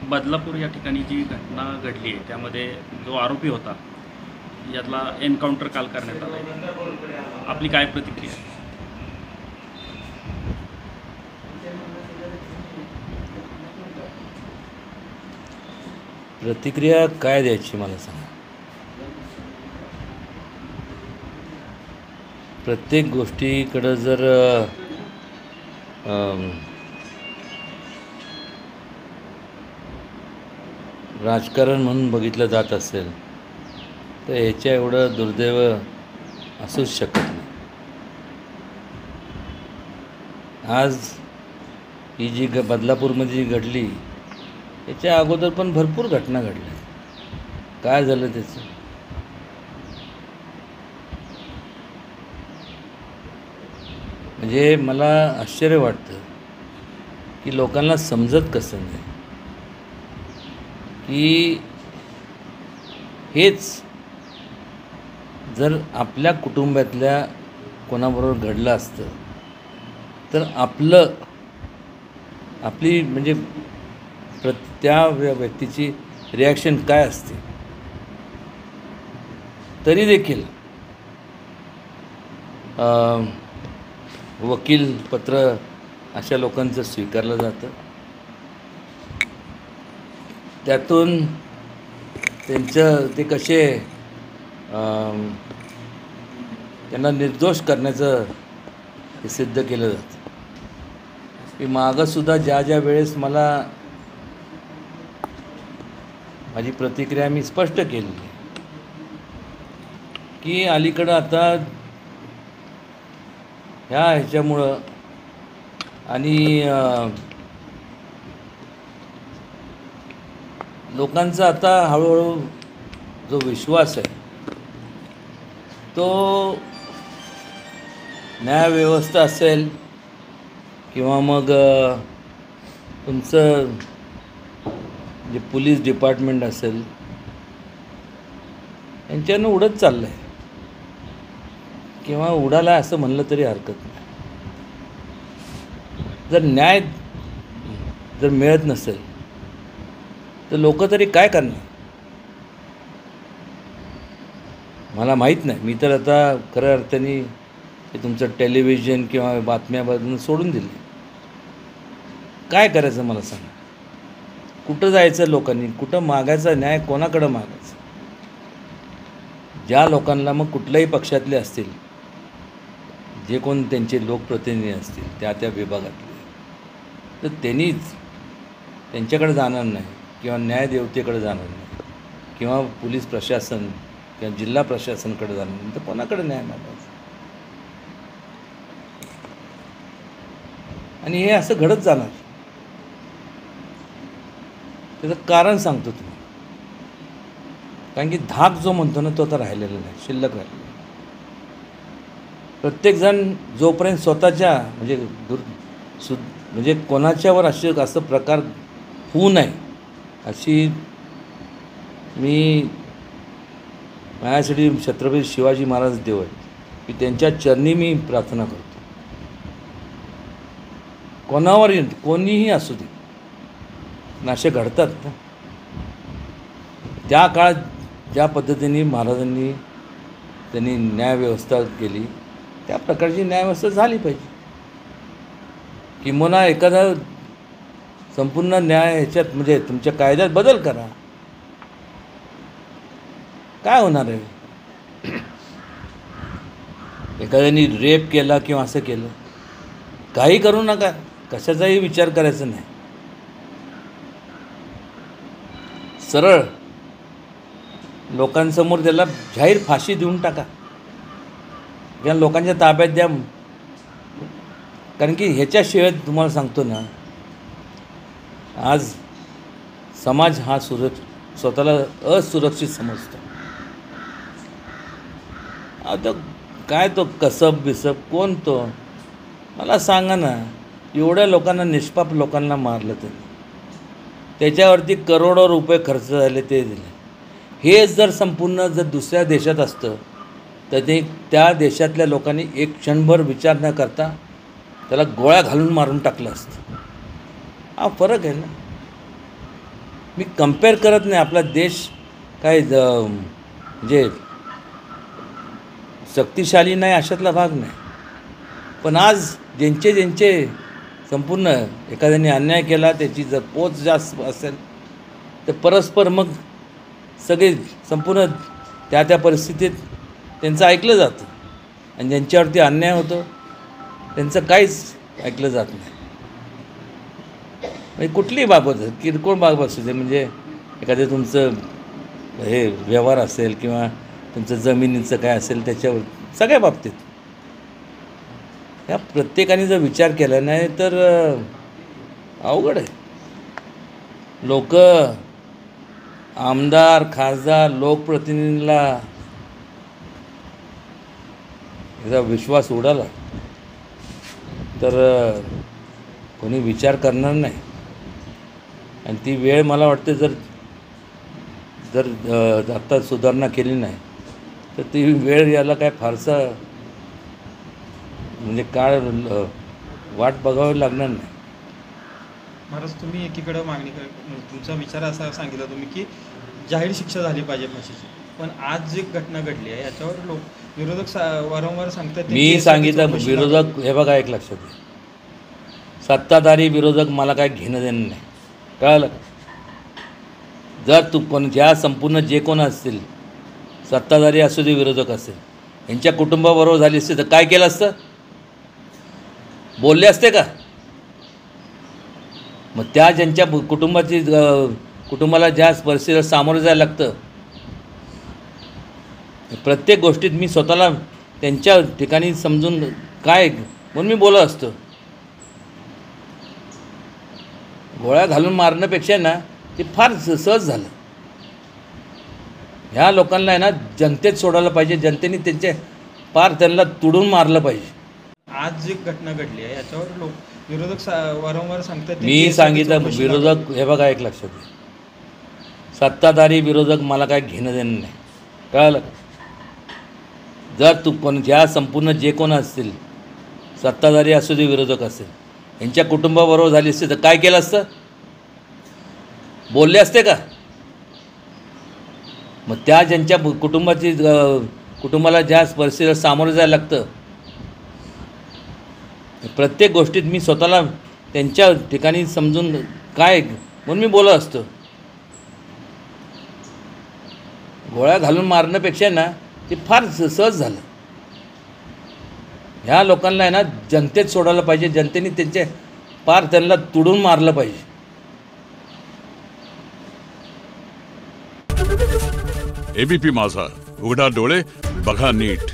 बदलापूर या ठिकाणी जी घटना घडली आहे त्यामध्ये जो आरोपी होता यातला एन्काउंटर काल करण्यात आला आहे. आपली काय प्रतिक्रिया आहे? प्रतिक्रिया काय द्यायची मला सांगा. प्रत्येक गोष्टीकडं जर राजकारण म्हणून बघितलं जात असेल तर ह्याच्या एवढं दुर्दैव असूच शकत नाही. आज ही जी बदलापूरमध्ये जी घडली याच्या अगोदर पण भरपूर घटना घडल्या. काय झालं त्याचं? म्हणजे मला आश्चर्य वाटतं की लोकांना समजत कसं नाही की हेच जर आपल्या कुटुंबातल्या कोणाबरोबर घडलं असतं तर आपली म्हणजे त्या व्यक्तीची रिॲक्शन काय असते. तरी देखील वकील पत्र अशा लोकांचं स्वीकारलं जातं. त्यातून ते कसे त्यांना निर्दोष करण्याचं हे सिद्ध केलं जातं. की मागंसुद्धा ज्या वेळेस माझी प्रतिक्रिया मी स्पष्ट केली की अलीकडं आता ह्याच्यामुळं आणि लोकांचा आता हळूहळू जो विश्वास आहे तो न्यायव्यवस्था असेल किंवा मग तुमचं जे पोलीस डिपार्टमेंट असेल यांच्यानं उडत चाललं आहे किंवा उडाला असं म्हणलं तरी हरकत नाही. जर न्याय मिळत नसेल तर लोक तरी काय करणार? मला माहीत नाही. मी तर आता खऱ्या अर्थाने ते तुमचं टेलिव्हिजन किंवा बातम्यामधून सोडून दिले. काय करायचं मला सांगा. कुठं जायचं लोकांनी? कुठं मागायचा न्याय? कोणाकडं मागायचं? ज्या लोकांना मग कुठल्याही पक्षातले असतील, जे कोण त्यांचे लोकप्रतिनिधी असतील त्या विभागातले, तर त्यांच्याकडे जाणार नाही किंवा न्यायदेवतेकडे जाणार नाही किंवा पोलीस प्रशासन किंवा जिल्हा प्रशासनाकडे जाणार नाही तर कोणाकडे न्याय मागायचा? आणि हे असं घडत जाणार. त्याचं कारण सांगतो तुम्ही. कारण की धाक जो म्हणतो ना तो आता राहिलेला नाही, शिल्लक राहिलेला. प्रत्येकजण जोपर्यंत स्वतःच्या म्हणजे कोणाच्यावर असं प्रकार होऊ नये अशी मी माझ्यासाठी छत्रपती शिवाजी महाराज देव आहेत की त्यांच्या चरणी मी प्रार्थना करतो. कोणावर कोणीही असू दे, असे घडतात ना. त्या काळात ज्या पद्धतीने महाराजांनी त्यांनी न्यायव्यवस्था केली त्या प्रकारची न्यायव्यवस्था झाली पाहिजे. किंबहुना एखादा संपूर्ण न्याय ह्याच्यात म्हणजे तुमच्या कायद्यात बदल करा. काय होणार आहे? एखाद्याने रेप केला किंवा असं केलं, काही करू नका, कशाचाही विचार करायचा नाही. सरळ लोकांसमोर त्याला जाहीर फाशी देऊन टाका किंवा लोकांच्या ताब्यात द्या. कारण की ह्याच्याशिवाय तुम्हाला सांगतो ना, आज समाज हा स्वतःला असुरक्षित समजतो. आता काय तो कसब बिसब कोण तो मला सांगा ना. एवढ्या लोकांना, निष्पाप लोकांना मारलं त्यांनी, त्याच्यावरती करोडो रुपये खर्च झाले, ते दिले. हे जर संपूर्ण दुसऱ्या देशात असतं तर त्या देशातल्या लोकांनी एक क्षणभर विचार न करता त्याला गोळ्या घालून मारून टाकलं असतं. हा फरक आहे ना. मी कम्पेअर करत नाही. आपला देश काय म्हणजे शक्तिशाली नाही अशातला भाग नाही. पण आज ज्यांचे संपूर्ण एखाद्याने अन्याय केला त्याची जर पोच जास्त असेल तर परस्पर मग सगळे संपूर्ण त्या परिस्थितीत त्यांचं ऐकलं जातं आणि ज्यांच्यावरती अन्याय होतो त्यांचं काहीच ऐकलं जात नाही. म्हणजे कुठलीही बाबत किरकोळ बाब असू दे, म्हणजे एखादं तुमचं हे व्यवहार असेल किंवा तुमचं जमिनीचं काय असेल त्याच्यावर सगळ्या बाबतीत ह्या प्रत्येकाने जर विचार केला नाही तर अवघड आहे. लोक आमदार खासदार लोकप्रतिनिधींना याचा विश्वास उडाला तर कोणी विचार करणार नाही. आणि ती वेळ मला वाटते जर आता सुधारणा केली नाही तर ती वेळ याला काय फारसा म्हणजे काळ वाट बघावी लागणार नाही. महाराज, तुम्ही एकीकडं तुमचा विचार असा सांगितला तुम्ही की जाहीर शिक्षा झाली पाहिजे फाशीची, पण आज जी घटना घडली आहे याच्यावर विरोधक वारंवार सांगतात. मी सांगितलं विरोधक, हे बघा एक लक्षात घ्या, सत्ताधारी विरोधक मला काय घेणं देणं नाही, कळलं? जर ज्या संपूर्ण जे कोण असतील सत्ताधारी असू दे विरोधक असेल यांच्या कुटुंबाबरोबर झाली असते तर काय केलं असतं? बोलले असते का? मग त्या ज्यांच्या कुटुंबाला ज्या परिस्थितीला सामोरं जायला लागतं प्रत्येक गोष्टीत मी स्वतःला त्यांच्या ठिकाणी समजून काय म्हणून मी बोलत असतो. गोळ्या घालून मारण्यापेक्षा ना ते फार सहज झालं. ह्या लोकांना आहे ना जनतेत सोडायला पाहिजे, जनतेने त्यांना तुडून मारलं पाहिजे. आज जी घटना घडली आहे याच्यावर विरोधक वारंवार सांगतात. मी सांगितलं विरोधक, हे बघा एक लक्षात घ्या, सत्ताधारी विरोधक मला काय घेणं देणं नाही, कळलं? जर ज्या संपूर्ण जे कोण असतील सत्ताधारी असू दे विरोधक असेल यांच्या कुटुंबाबरोबर झाली असते तर काय केलं असतं? बोलले असते का? मग त्या ज्यांच्या कुटुंबाला ज्या परिस्थितीला सामोरं जायला लागतं प्रत्येक गोष्टीत मी स्वतःला त्यांच्या ठिकाणी समजून काय म्हणून मी बोलत असतो. गोळ्या घालून मारण्यापेक्षा ना ते फार सहज झालं. ह्या लोकांना आहे ना जनतेत सोडायला पाहिजे, जनतेने त्यांना तुडून मारलं पाहिजे. एबीपी माझा, उघडा डोळे बघा नीट.